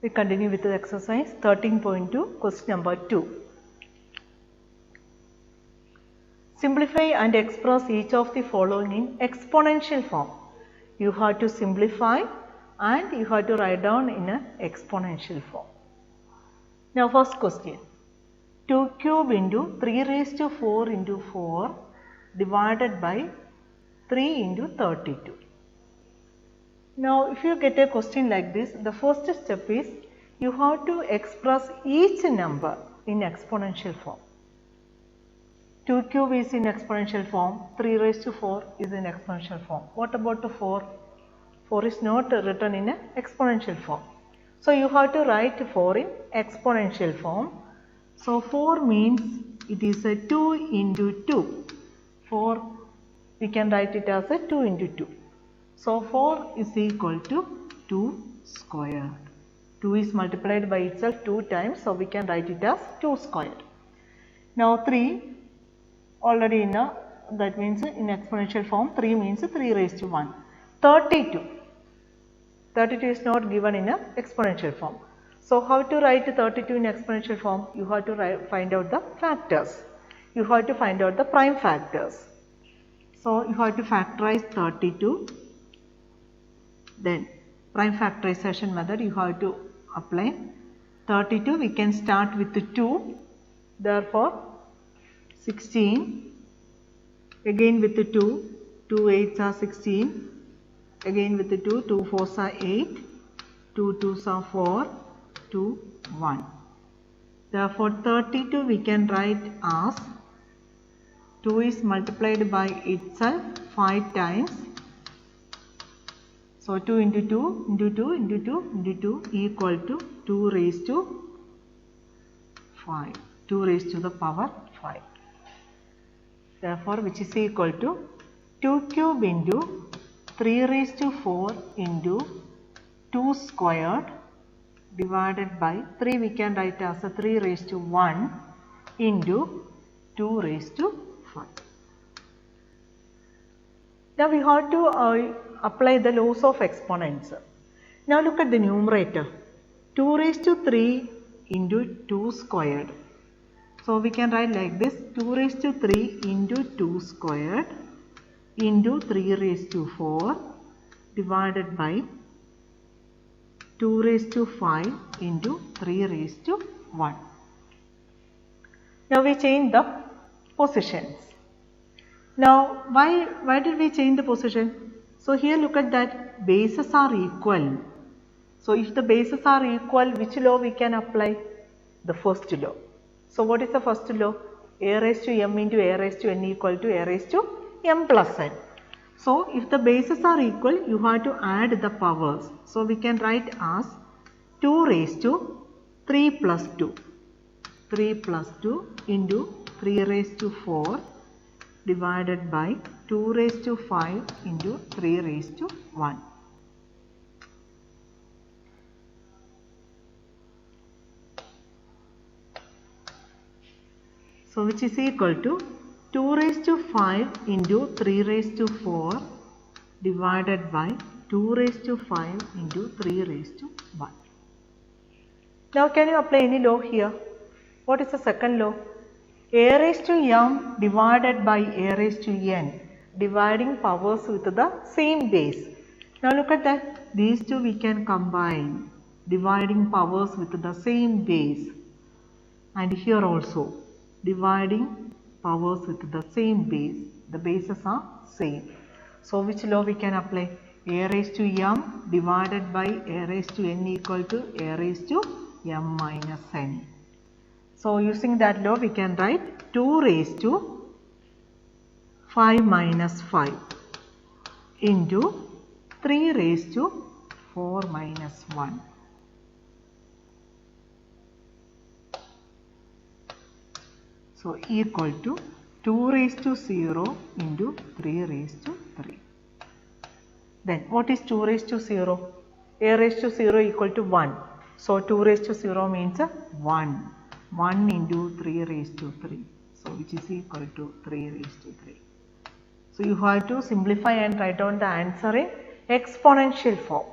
We continue with the exercise 13.2, question number 2. Simplify and express each of the following in exponential form. You have to simplify and you have to write down in an exponential form. Now first question, 2 cube into 3 raised to 4 into 4 divided by 3 into 32. Now if you get a question like this, the first step is you have to express each number in exponential form. 2 cube is in exponential form, 3 raised to 4 is in exponential form. What about the 4? 4 is not written in an exponential form. So you have to write 4 in exponential form. So 4 means it is a 2 into 2. 4 we can write it as a 2 into 2. So 4 is equal to 2 squared. 2 is multiplied by itself 2 times, so we can write it as 2 squared. Now 3 already in a, that means in exponential form 3 means 3 raised to 1. 32. 32 is not given in a exponential form. So how to write 32 in exponential form? You have to find out the factors. You have to find out the prime factors. So you have to factorize 32. Then prime factorization method you have to apply. 32 we can start with 2. Therefore 16, again with the 2, 2 8s are 16, again with the 2, 2 4s are 8, 2 2s are 4, 2 1. Therefore 32 we can write as 2 is multiplied by itself 5 times. So 2 into 2 into 2 into 2 into 2 equal to 2 raised to 5, 2 raised to the power 5. Therefore, which is equal to 2 cube into 3 raised to 4 into 2 squared divided by 3 we can write as a 3 raised to 1 into 2 raised to 5. Now we have to apply the laws of exponents. Now look at the numerator, 2 raised to 3 into 2 squared. So we can write like this, 2 raised to 3 into 2 squared into 3 raised to 4 divided by 2 raised to 5 into 3 raised to 1. Now we change the positions. Now why did we change the position? So here look at that, bases are equal. So if the bases are equal, which law we can apply? The first law. So what is the first law? A raised to m into a raised to n equal to a raised to m plus n. So if the bases are equal, you have to add the powers. So we can write as 2 raised to 3 plus 2. 3 plus 2 into 3 raised to 4 divided by 2 raised to 5 into 3 raised to 1. So which is equal to 2 raised to 5 into 3 raised to 4 divided by 2 raised to 5 into 3 raised to 1. Now can you apply any law here? What is the second law? A raised to m divided by a raised to n, dividing powers with the same base. Now look at that, these two we can combine, dividing powers with the same base, and here also dividing powers with the same base. The bases are same. So which law we can apply? A raised to m divided by a raised to n equal to a raised to m minus n. So using that law we can write 2 raised to 5 minus 5 into 3 raised to 4 minus 1. So equal to 2 raised to 0 into 3 raised to 3. Then what is 2 raised to 0? A raised to 0 equal to 1. So 2 raised to 0 means 1. 1 into 3 raised to 3. So which is equal to 3 raised to 3. So you have to simplify and write down the answer in exponential form.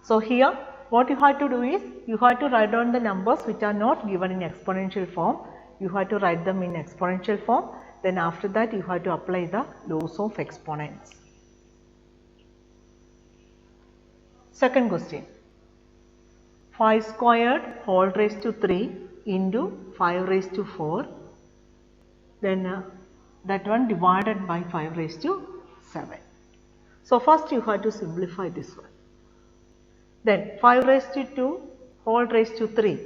So here what you have to do is, you have to write down the numbers which are not given in exponential form. You have to write them in exponential form. Then after that you have to apply the laws of exponents. Second question. 5 squared whole raised to 3 into 5 raised to 4. Then that one divided by 5 raised to 7. So first you have to simplify this one. Then 5 raised to 2 whole raised to 3.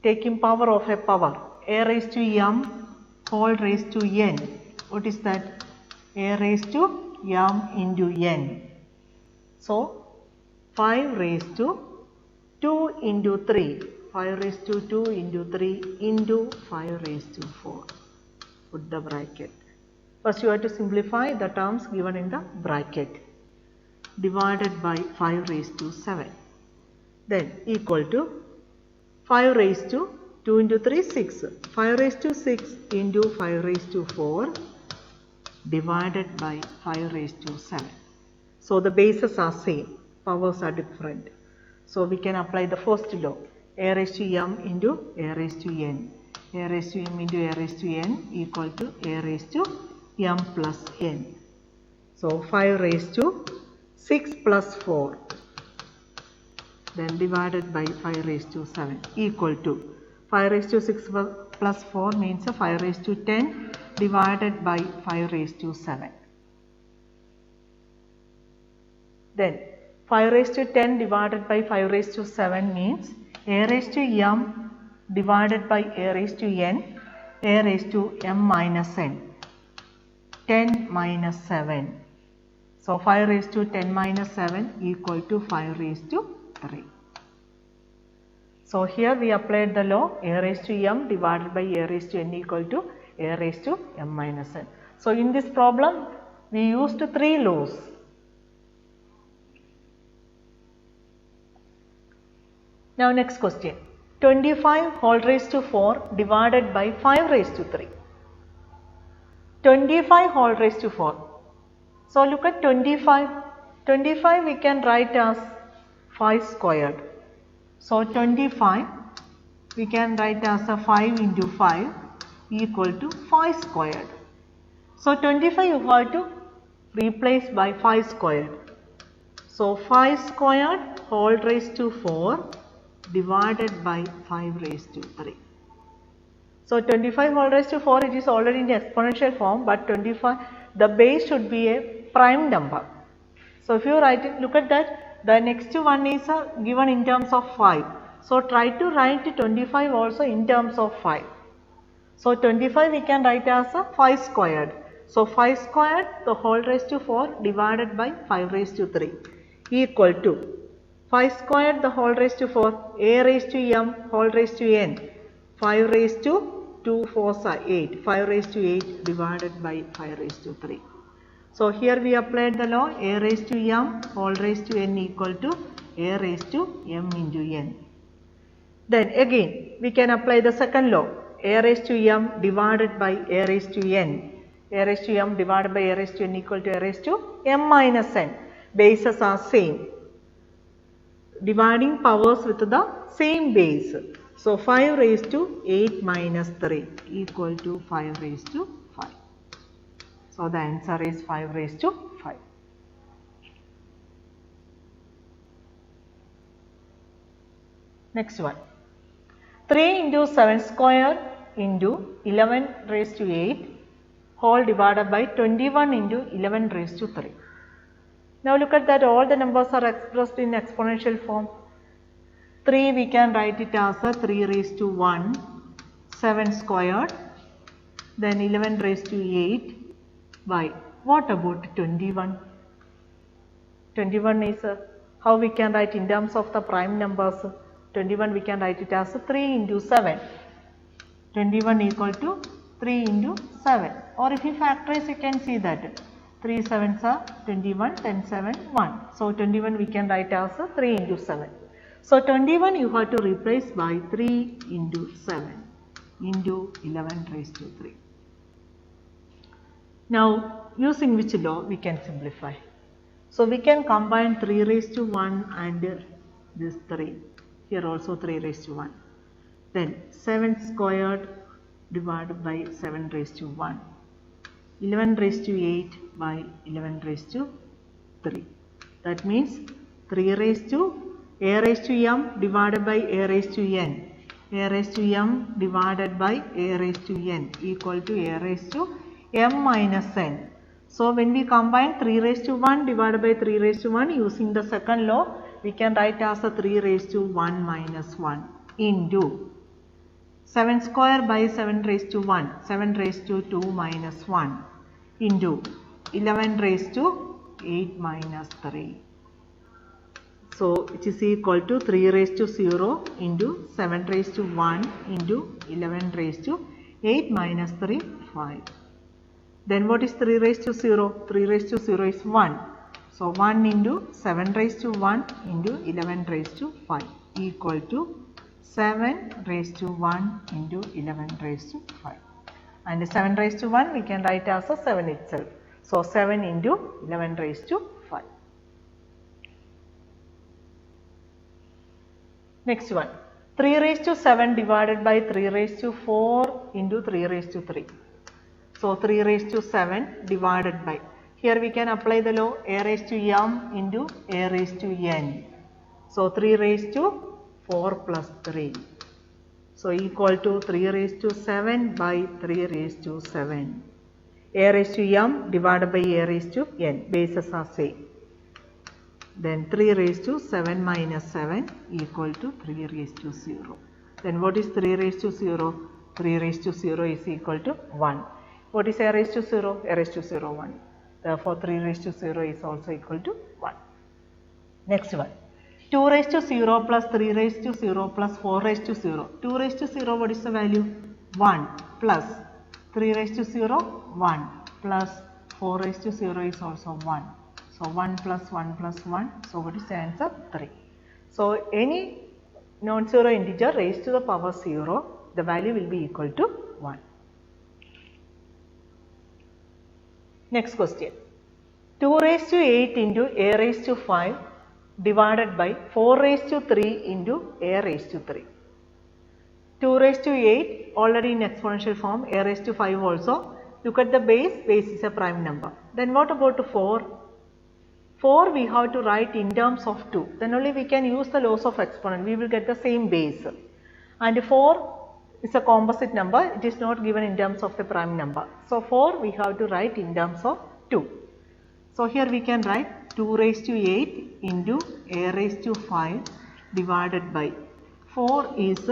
Taking power of a power, a raised to m whole raised to n. What is that? A raised to m into n. So 5 raised to 2 into 3. 5 raised to 2 into 3 into 5 raised to 4. Put the bracket. First you have to simplify the terms given in the bracket. Divided by 5 raised to 7. Then equal to 5 raised to 2 into 3, 6. 5 raised to 6 into 5 raised to 4 divided by 5 raised to 7. So the bases are same, powers are different. So we can apply the first law, a raised to m into a raised to n. A raised to m into a raised to n equal to a raised to m plus n. So 5 raised to 6 plus 4 then divided by 5 raised to 7 equal to 5 raised to 6 plus 4 means 5 raised to 10 divided by 5 raised to 7. Then 5 raised to 10 divided by 5 raised to 7 means a raised to m divided by a raised to n, a raised to m minus n, 10 minus 7. So 5 raised to 10 minus 7 equal to 5 raised to 3. So here we applied the law, a raised to m divided by a raised to n equal to a raised to m minus n. So in this problem we used 3 laws. Now next question. 25 whole raised to 4 divided by 5 raised to 3. 25 whole raised to 4. So look at 25. 25 we can write as 5 squared. So 25 we can write as a 5 into 5 equal to 5 squared. So 25 you have to replace by 5 squared. So 5 squared whole raised to 4 divided by 5 raised to 3. So 25 whole raised to 4 it is already in exponential form, but 25 the base should be a prime number. So if you write it, look at that, the next one is given in terms of 5. So try to write 25 also in terms of 5. So 25 we can write as a 5 squared. So 5 squared the whole raised to 4 divided by 5 raised to 3 equal to 5 squared the whole raised to 4, a raised to m whole raised to n, 5 raised to 2 4s are 8, 5 raised to 8 divided by 5 raised to 3. So here we applied the law, a raised to m whole raised to n equal to a raised to m into n. Then again we can apply the second law, a raised to m divided by a raised to n. A raised to m divided by a raised to n equal to a raised to m minus n. Bases are same. Dividing powers with the same base. So 5 raised to 8 minus 3 equal to 5 raised to 5. So the answer is 5 raised to 5. Next one. 3 into 7 square into 11 raised to 8 whole divided by 21 into 11 raised to 3. Now look at that, all the numbers are expressed in exponential form. 3 we can write it as a 3 raised to 1, 7 squared, then 11 raised to 8 by, what about 21? 21 is how we can write in terms of the prime numbers. 21 we can write it as 3 into 7. 21 equal to 3 into 7, or if you factorize you can see that 3 7s are 21, 10 7 1. So 21 we can write as 3 into 7. So 21 you have to replace by 3 into 7 into 11 raised to 3. Now using which law we can simplify? So we can combine 3 raised to 1 and this 3. Here also 3 raised to 1. Then 7 squared divided by 7 raised to 1. 11 raised to 8 by 11 raised to 3. That means 3 raised to a raised to m divided by a raised to n. A raised to m divided by a raised to n equal to a raised to m minus n. So when we combine 3 raised to 1 divided by 3 raised to 1 using the second law, we can write as a 3 raised to 1 minus 1 into 7 square by 7 raised to 1, 7 raised to 2 minus 1 into 11 raised to 8 minus 3. So it is equal to 3 raised to 0 into 7 raised to 1 into 11 raised to 8 minus 3, 5. Then what is 3 raised to 0? 3 raised to 0 is 1. So 1 into 7 raised to 1 into 11 raised to 5 equal to 7 raised to 1 into 11 raised to 5. And 7 raised to 1 we can write as a 7 itself. So 7 into 11 raised to 5. Next one, 3 raised to 7 divided by 3 raised to 4 into 3 raised to 3. So 3 raised to 7 divided by, here we can apply the law a raised to m into a raised to n. So 3 raised to 4 plus 3. So equal to 3 raised to 7 by 3 raised to 7. A raised to m divided by a raised to n, bases are same. Then 3 raised to 7 minus 7 equal to 3 raised to 0. Then what is 3 raised to 0? 3 raised to 0 is equal to 1. What is a raised to 0? A raised to 0, 1. Therefore 3 raised to 0 is also equal to 1. Next one, 2 raised to 0 plus 3 raised to 0 plus 4 raised to 0. 2 raised to 0, what is the value? 1 plus 3 raised to 0, 1 plus 4 raised to 0 is also 1. So 1 plus 1 plus 1. So what is the answer? 3. So any non-zero integer raised to the power 0, the value will be equal to 1. Next question, 2 raised to 8 into a raised to 5 divided by 4 raised to 3 into a raised to 3. 2 raised to 8 already in exponential form, a raised to 5 also. Look at the base, base is a prime number. Then what about 4? 4 we have to write in terms of 2, then only we can use the laws of exponent, we will get the same base. And 4 is a composite number, it is not given in terms of the prime number. So 4 we have to write in terms of 2. So here we can write 2 raised to 8 into a raised to 5 divided by 4 is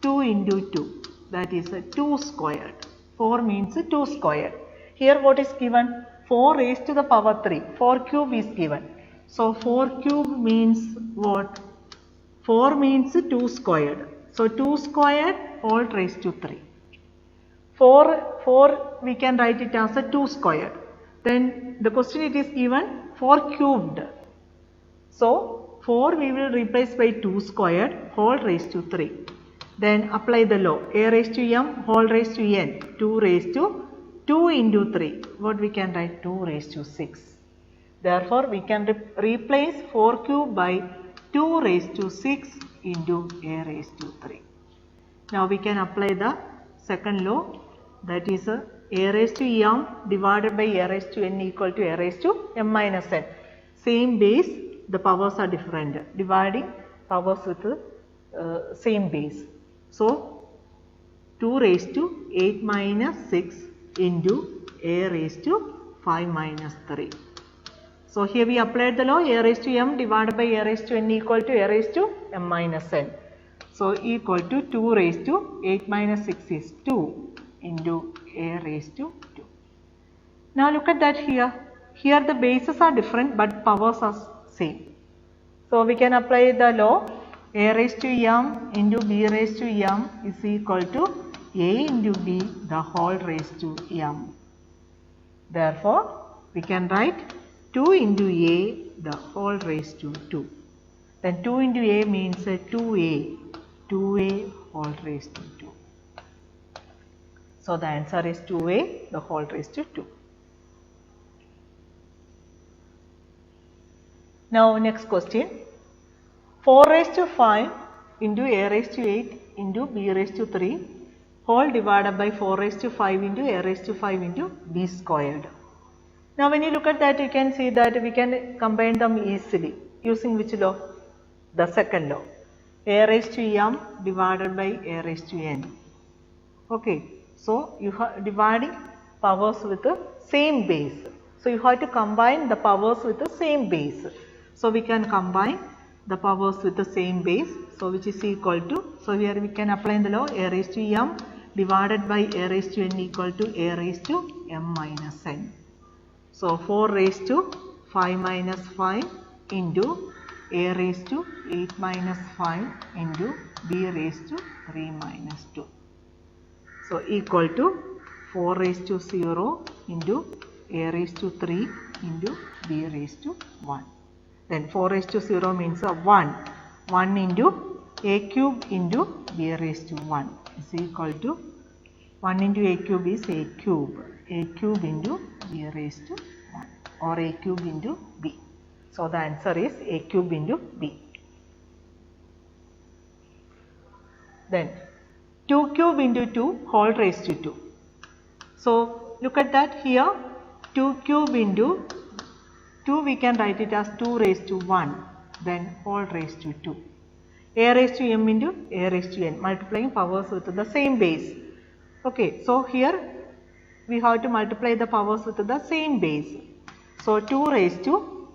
2 into 2, that is 2 squared. 4 means 2 squared. Here what is given? 4 raised to the power 3, 4 cube is given. So 4 cube means what? 4 means 2 squared. So 2 squared all raised to 3. 4 we can write it as a 2 squared. Then the question it is given 4 cubed. So 4 we will replace by 2 squared whole raised to 3. Then apply the law, a raised to m whole raised to n, 2 raised to 2 into 3, what we can write? 2 raised to 6. Therefore we can replace 4 cube by 2 raised to 6 into a raised to 3. Now we can apply the second law, that is a raised to m divided by a raised to n equal to a raised to m minus n. Same base, the powers are different, dividing powers with same base. So 2 raised to 8 minus 6 into a raised to 5 minus 3. So here we applied the law, a raised to m divided by a raised to n equal to a raised to m minus n. So equal to 2 raised to 8 minus 6 is 2 into a raised to 2. Now look at that here. Here the bases are different but powers are same. So we can apply the law, a raised to m into b raised to m is equal to a into b the whole raised to m. Therefore we can write 2 into a the whole raised to 2. Then 2 into a means 2a whole raised to 2. So the answer is 2a the whole raised to 2. Now next question, 4 raised to 5 into a raised to 8 into b raised to 3 whole divided by 4 raised to 5 into a raised to 5 into b squared. Now when you look at that, you can see that we can combine them easily using which law? The second law, a raised to m divided by a raised to n. Okay, so you are dividing powers with the same base. So you have to combine the powers with the same base. So we can combine the powers with the same base. So which is equal to, so here we can apply the law, a raised to m divided by a raised to n equal to a raised to m minus n. So 4 raised to 5 minus 5 into a raised to 8 minus 5 into b raised to 3 minus 2. So equal to 4 raised to 0 into a raised to 3 into b raised to 1. Then 4 raised to 0 means 1. 1 into a cube into b raised to 1 is equal to 1 into a cube is a cube into b raised to 1 or a cube into b. So the answer is a cube into b. Then 2 cube into 2 whole raised to 2. So look at that here, 2 cube into 2 we can write it as 2 raised to 1, then whole raised to 2. A raised to m into a raised to n, multiplying powers with the same base. Okay, so here we have to multiply the powers with the same base. So 2 raised to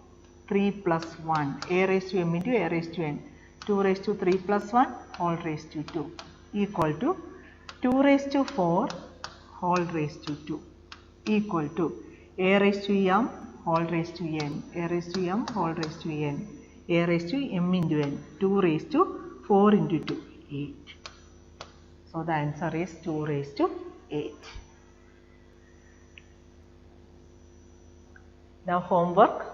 3 plus 1, a raised to m into a raised to n, 2 raised to 3 plus 1 whole raised to 2 equal to 2 raised to 4 whole raised to 2 equal to a raised to m whole raised to n, a raised to m whole raised to n, a raised to m into n, 2 raised to 4 into 2, 8. So the answer is 2 raised to 8. Now homework,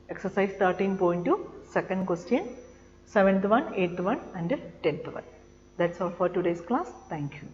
exercise 13.2, second question, 7th one, 8th one and 10th one. That's all for today's class. Thank you.